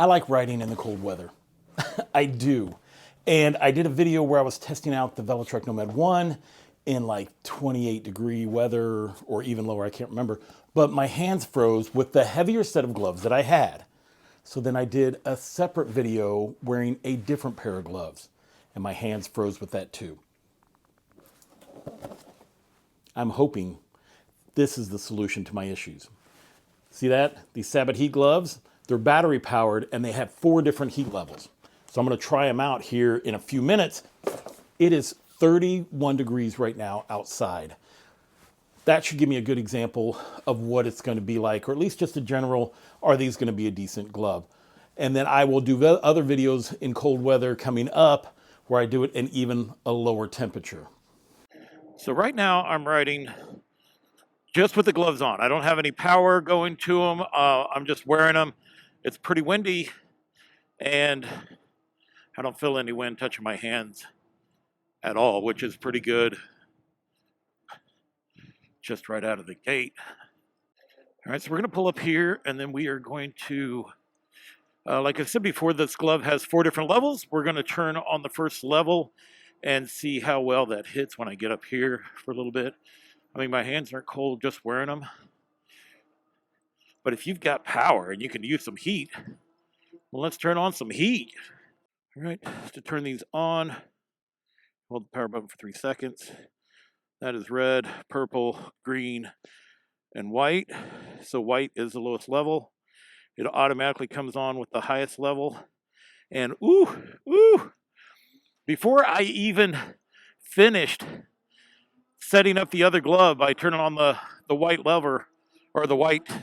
I like riding in the cold weather. I do. And I did a video where I was testing out the Velotrek Nomad 1 in like 28-degree weather or even lower, I can't remember. But my hands froze with the heavier set of gloves that I had. So then I did a separate video wearing a different pair of gloves. And my hands froze with that too. I'm hoping this is the solution to my issues. See that? These SabotHeat gloves, they're battery powered and they have 4 different heat levels. So I'm gonna try them out here in a few minutes. It is 31 degrees right now outside. That should give me a good example of what it's gonna be like, or at least just a general, are these gonna be a decent glove? And then I will do other videos in cold weather coming up where I do it in even a lower temperature. So right now I'm riding just with the gloves on. I don't have any power going to them. I'm just wearing them. It's pretty windy and I don't feel any wind touching my hands at all, which is pretty good. Just right out of the gate. All right, so we're gonna pull up here and then we are going to, like I said before, this glove has 4 different levels. We're gonna turn on the first level and see how well that hits when I get up here for a little bit. I mean, my hands aren't cold just wearing them. But if you've got power and you can use some heat, well, let's turn on some heat. All right, to turn these on, hold the power button for 3 seconds. That is red, purple, green, and white. So white is the lowest level. It automatically comes on with the highest level. And ooh, before I even finished setting up the other glove by turning on the white lever, or the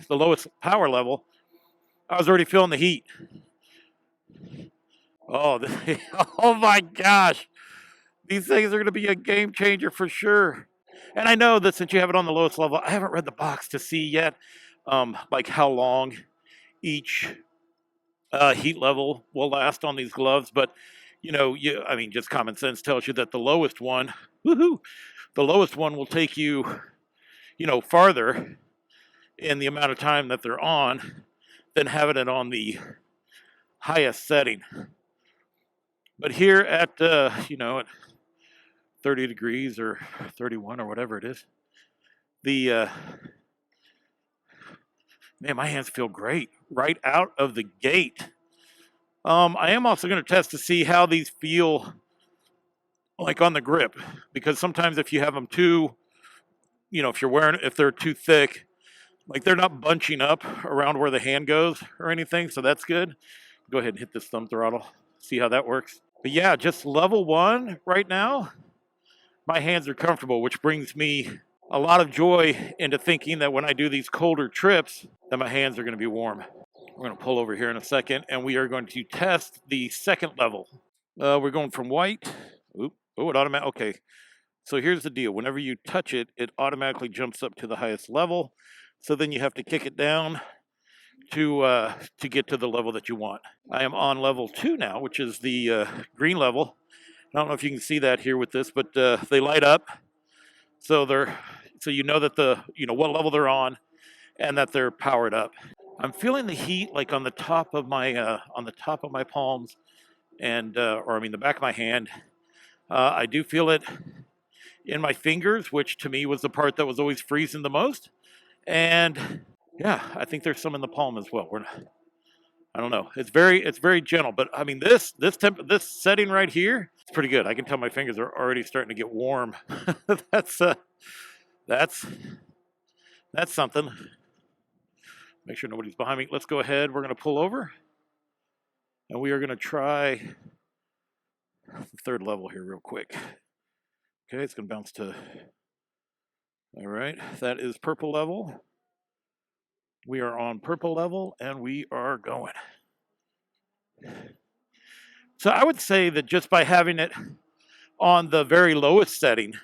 lowest power level, I was already feeling the heat. Oh, oh my gosh. These things are going to be a game changer for sure. And I know that since you have it on the lowest level, I haven't read the box to see yet, like how long each heat level will last on these gloves. But, you know, I mean, just common sense tells you that the lowest one, the lowest one will take you, you know, farther in the amount of time that they're on than having it on the highest setting. But here at, you know, at 30 degrees or 31 or whatever it is, the, man, my hands feel great right out of the gate. I am also going to test to see how these feel like on the grip, because sometimes if you have them too, you know, if they're too thick, like they're not bunching up around where the hand goes or anything, so that's good. Go ahead and hit this thumb throttle, see how that works. But yeah, just level 1 right now, my hands are comfortable, which brings me a lot of joy into thinking that when I do these colder trips, that my hands are going to be warm. We're going to pull over here in a second, and we are going to test the second level. We're going from white. Oh, it automatically. Okay, so here's the deal. Whenever you touch it, it automatically jumps up to the highest level. So then you have to kick it down to get to the level that you want. I am on level 2 now, which is the green level. I don't know if you can see that here with this, but they light up. So you know that what level they're on, and that they're powered up. I'm feeling the heat like on the top of my palms, and the back of my hand. I do feel it in my fingers, which to me was the part that was always freezing the most. And yeah, I think there's some in the palm as well. I don't know. It's very gentle, but I mean this setting right here, it's pretty good. I can tell my fingers are already starting to get warm. That's something. Make sure nobody's behind me. Let's go ahead. We're going to pull over, and we are going to try the third level here real quick. Okay, it's going to bounce to. All right, that is purple level. We are on purple level, and we are going. So I would say that just by having it on the very lowest setting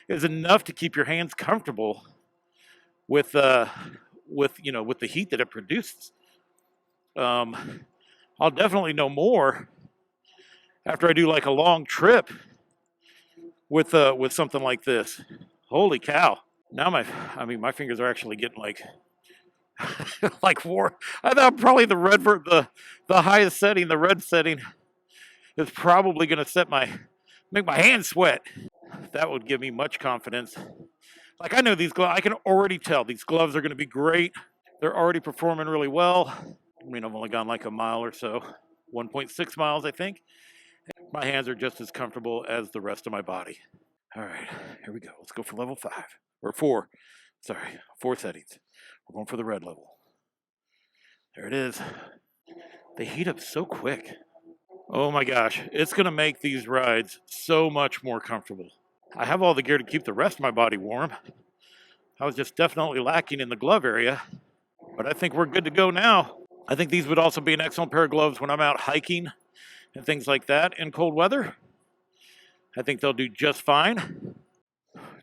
is enough to keep your hands comfortable with the heat that it produces. I'll definitely know more after I do like a long trip with something like this. Holy cow! Now my fingers are actually getting like like four. I thought probably the highest setting, the red setting, is probably going to make my hands sweat. That would give me much confidence. Like I know these gloves, I can already tell these gloves are going to be great. They're already performing really well. I mean, I've only gone like a mile or so, 1.6 miles, I think. My hands are just as comfortable as the rest of my body. All right, here we go. Let's go for level 5 or 4. Sorry, 4 settings. We're going for the red level. There it is. They heat up so quick. Oh my gosh, it's going to make these rides so much more comfortable. I have all the gear to keep the rest of my body warm. I was just definitely lacking in the glove area, but I think we're good to go now. I think these would also be an excellent pair of gloves when I'm out hiking and things like that in cold weather. I think they'll do just fine.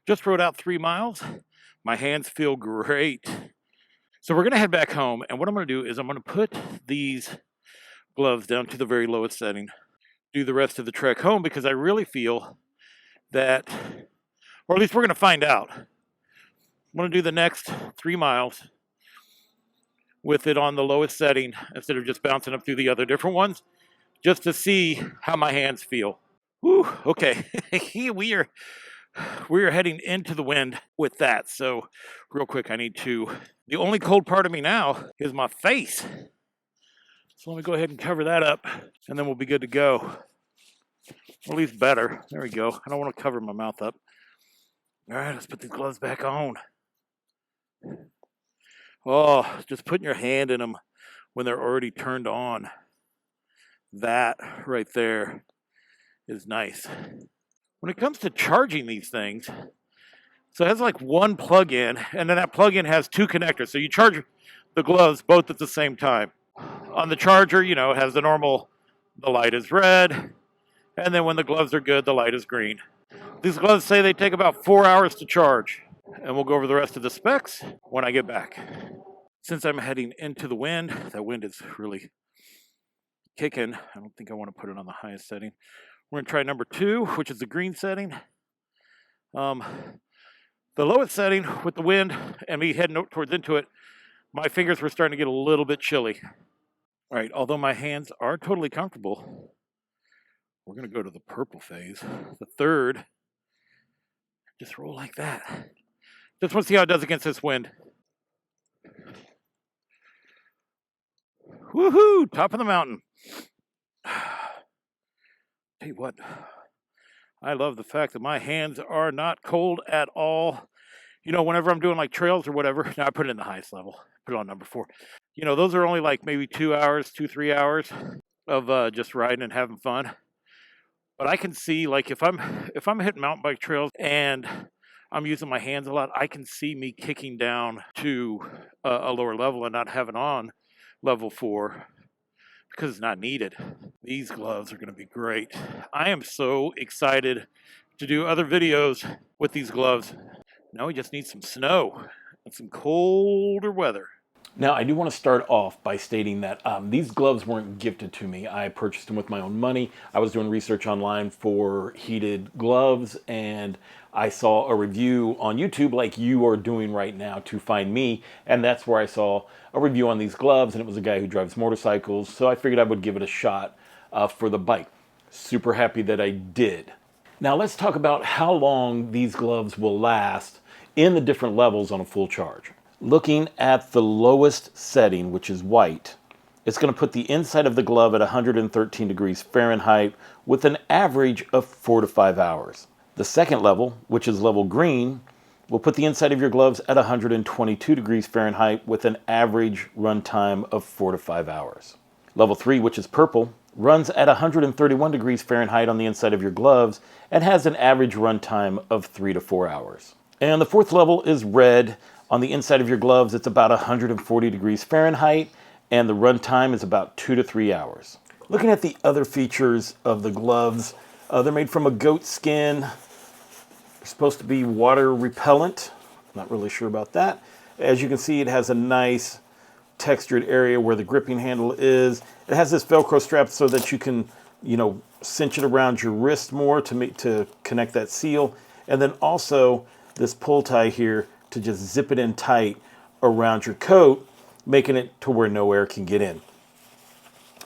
Just rode out 3 miles. My hands feel great. So we're going to head back home, and what I'm going to do is I'm going to put these gloves down to the very lowest setting, do the rest of the trek home, because I really feel that, or at least we're going to find out. I'm going to do the next 3 miles with it on the lowest setting instead of just bouncing up through the other different ones, just to see how my hands feel. Whew, okay, we are heading into the wind with that. So real quick, the only cold part of me now is my face. So let me go ahead and cover that up, and then we'll be good to go. Or at least better. There we go. I don't want to cover my mouth up. All right, let's put these gloves back on. Oh, just putting your hand in them when they're already turned on. That right there is nice. When it comes to charging these things, so it has like one plug-in, and then that plug-in has 2 connectors. So you charge the gloves both at the same time. On the charger, it has the normal, the light is red, and then when the gloves are good, the light is green. These gloves say they take about 4 hours to charge, and we'll go over the rest of the specs when I get back. Since I'm heading into the wind, that wind is really kicking. I don't think I want to put it on the highest setting. We're going to try number 2, which is the green setting. The lowest setting with the wind and me heading towards into it, my fingers were starting to get a little bit chilly. All right, although my hands are totally comfortable, we're going to go to the purple phase, the 3rd. Just roll like that. Just want to see how it does against this wind. Woohoo! Top of the mountain. Tell you what, I love the fact that my hands are not cold at all. Whenever I'm doing like trails or whatever, now I put it in the highest level, put it on number 4. Those are only like maybe 2 hours, 3 hours of just riding and having fun. But I can see, like, if I'm hitting mountain bike trails and I'm using my hands a lot, I can see me kicking down to a lower level and not having on level 4 because it's not needed. These gloves are going to be great. I am so excited to do other videos with these gloves. Now we just need some snow and some colder weather. Now, I do want to start off by stating that these gloves weren't gifted to me. I purchased them with my own money. I was doing research online for heated gloves, and I saw a review on YouTube like you are doing right now to find me, and that's where I saw a review on these gloves, and it was a guy who drives motorcycles, so I figured I would give it a shot for the bike. Super happy that I did. Now, let's talk about how long these gloves will last in the different levels on a full charge. Looking at the lowest setting, which is white, it's going to put the inside of the glove at 113 degrees Fahrenheit with an average of 4 to 5 hours. The second level, which is level green, will put the inside of your gloves at 122 degrees Fahrenheit with an average run time of 4 to 5 hours. Level 3, which is purple, runs at 131 degrees Fahrenheit on the inside of your gloves and has an average run time of 3 to 4 hours. And the fourth level is red. On the inside of your gloves, it's about 140 degrees Fahrenheit, and the run time is about 2 to 3 hours. Looking at the other features of the gloves, they're made from a goat skin. They're supposed to be water repellent. Not really sure about that. As you can see, it has a nice textured area where the gripping handle is. It has this Velcro strap so that you can, cinch it around your wrist more to connect that seal. And then also this pull tie here to just zip it in tight around your coat making it to where no air can get in.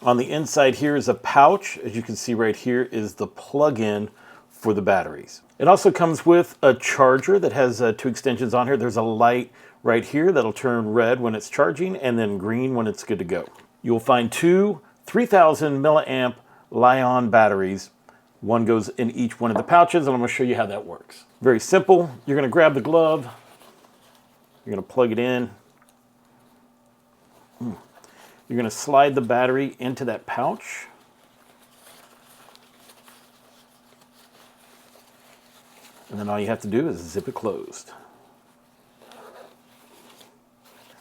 On the inside here is a pouch. As you can see right here is the plug-in for the batteries. It also comes with a charger that has 2 extensions on here. There's a light right here that'll turn red when it's charging and then green when it's good to go. You'll find 2 3,000 milliamp Li-ion batteries. One goes in each one of the pouches, and I'm going to show you how that works. Very simple. You're going to grab the glove. You're going to plug it in. You're going to slide the battery into that pouch. And then all you have to do is zip it closed.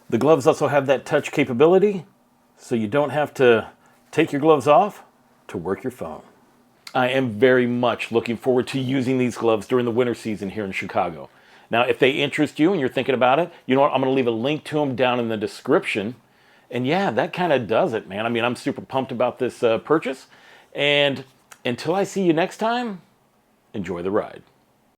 The gloves also have that touch capability, so you don't have to take your gloves off to work your phone. I am very much looking forward to using these gloves during the winter season here in Chicago. Now, if they interest you and you're thinking about it, you know what? I'm going to leave a link to them down in the description. And yeah, that kind of does it, man. I mean, I'm super pumped about this purchase. And until I see you next time, enjoy the ride.